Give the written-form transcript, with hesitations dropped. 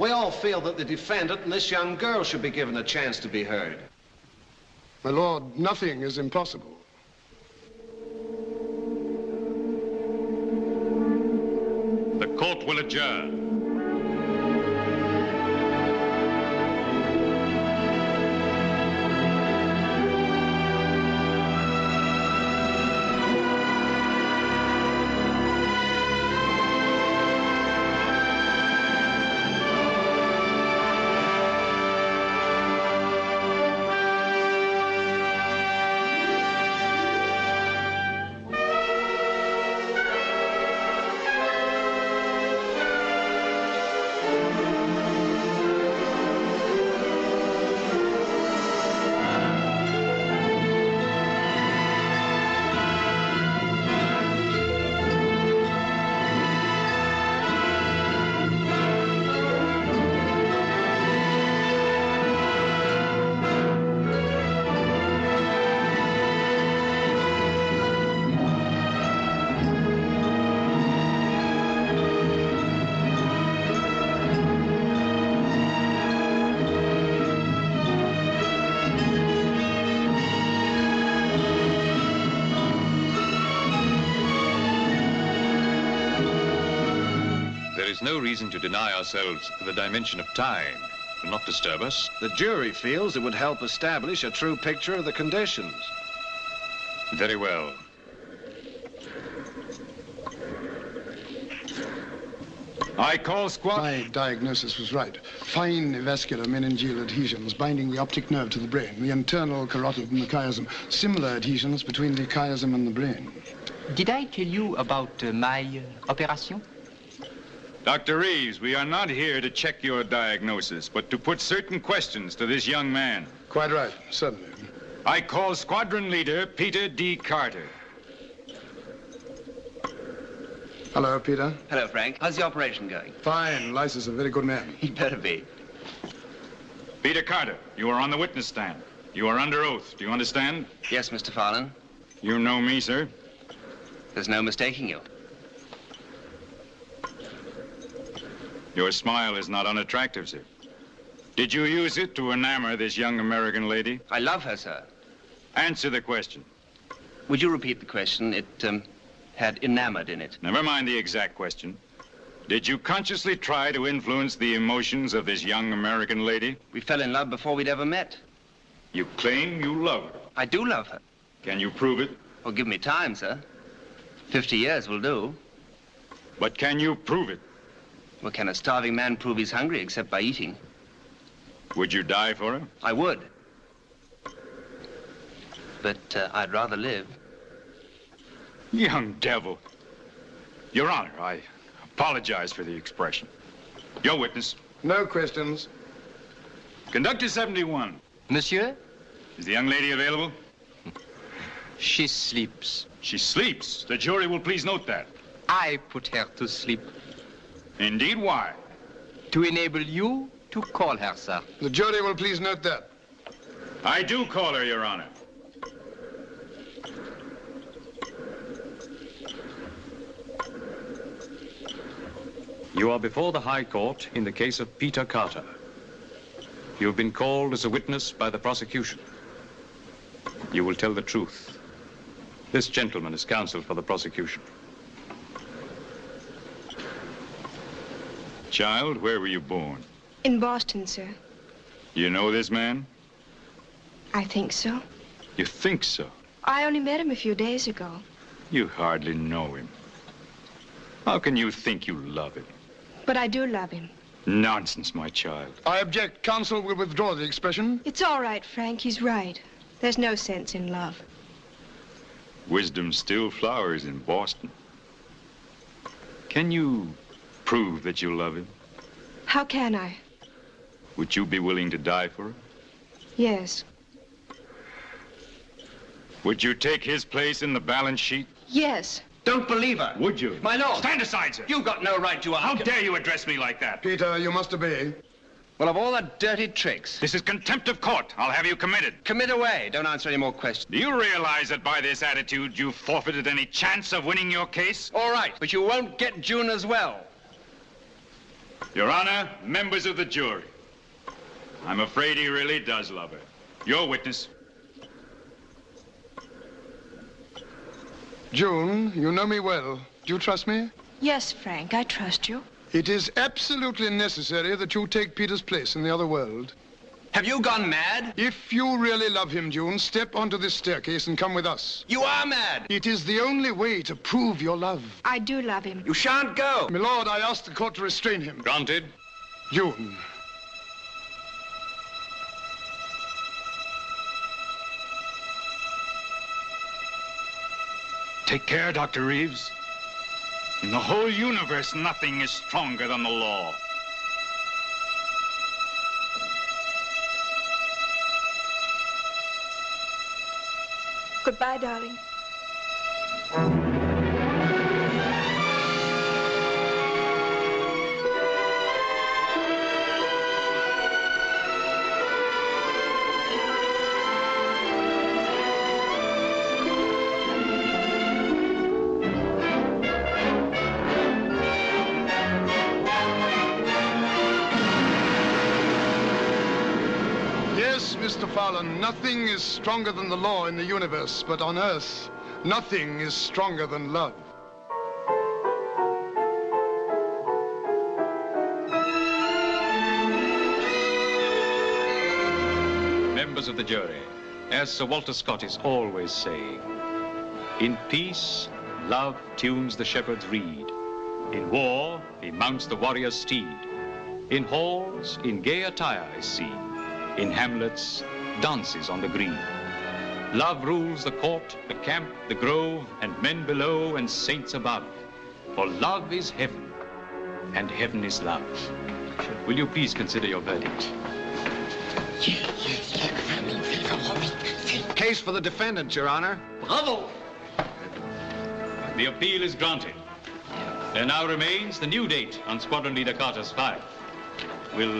We all feel that the defendant and this young girl should be given a chance to be heard. My lord, nothing is impossible. The court will adjourn. No reason to deny ourselves the dimension of time. It will not disturb us. The jury feels it would help establish a true picture of the conditions. Very well. I call squad. My diagnosis was right. Fine vascular meningeal adhesions binding the optic nerve to the brain, the internal carotid and the chiasm. Similar adhesions between the chiasm and the brain. Did I tell you about my operation? Dr. Reeves, we are not here to check your diagnosis, but to put certain questions to this young man. Quite right, certainly. I call squadron leader Peter D. Carter. Hello, Peter. Hello, Frank. How's the operation going? Fine. Lice is a very good man. He better be. Peter Carter, you are on the witness stand. You are under oath. Do you understand? Yes, Mr. Farland. You know me, sir? There's no mistaking you. Your smile is not unattractive, sir. Did you use it to enamor this young American lady? I love her, sir. Answer the question. Would you repeat the question? It had enamored in it. Never mind the exact question. Did you consciously try to influence the emotions of this young American lady? We fell in love before we'd ever met. You claim you love her. I do love her. Can you prove it? Well, give me time, sir. 50 years will do. But can you prove it? Well, can a starving man prove he's hungry except by eating? Would you die for her? I would. But I'd rather live. Young devil. Your Honor, I apologize for the expression. Your witness. No questions. Conductor 71. Monsieur? Is the young lady available? She sleeps. She sleeps. The jury will please note that. I put her to sleep. Indeed, why? To enable you to call her, sir. The jury will please note that. I do call her, Your Honor. You are before the High Court in the case of Peter Carter. You have been called as a witness by the prosecution. You will tell the truth. This gentleman is counsel for the prosecution. Child, where were you born? In Boston, sir. You know this man? I think so. You think so? I only met him a few days ago. You hardly know him. How can you think you love him? But I do love him. Nonsense, my child. I object. Counsel will withdraw the expression. It's all right, Frank. He's right. There's no sense in love. Wisdom still flowers in Boston. Can you prove that you love him? How can I? Would you be willing to die for him? Yes. Would you take his place in the balance sheet? Yes. Don't believe her. Would you? My lord. Stand aside, sir. You've got no right to How dare you address me like that? Peter, you must obey. Well, of all the dirty tricks. This is contempt of court. I'll have you committed. Commit away. Don't answer any more questions. Do you realize that by this attitude, you've forfeited any chance of winning your case? All right, but you won't get June as well. Your Honor, members of the jury, I'm afraid he really does love her. Your witness. June, you know me well. Do you trust me? Yes, Frank, I trust you. It is absolutely necessary that you take Peter's place in the other world. Have you gone mad? If you really love him, June, step onto this staircase and come with us. You are mad. It is the only way to prove your love. I do love him. You shan't go. My lord, I ask the court to restrain him. Granted. June. Take care, Dr. Reeves. In the whole universe, nothing is stronger than the law. Goodbye, darling. Yes, Mr. Fowler, nothing is stronger than the law in the universe, but on Earth, nothing is stronger than love. Members of the jury, as Sir Walter Scott is always saying, in peace, love tunes the shepherd's reed. In war, he mounts the warrior's steed. In halls, in gay attire is seen. In hamlets, dances on the green. Love rules the court, the camp, the grove, and men below and saints above. For love is heaven, and heaven is love. Will you please consider your verdict? Case for the defendant, Your Honor. Bravo! The appeal is granted. There now remains the new date on Squadron Leader Carter's file. Will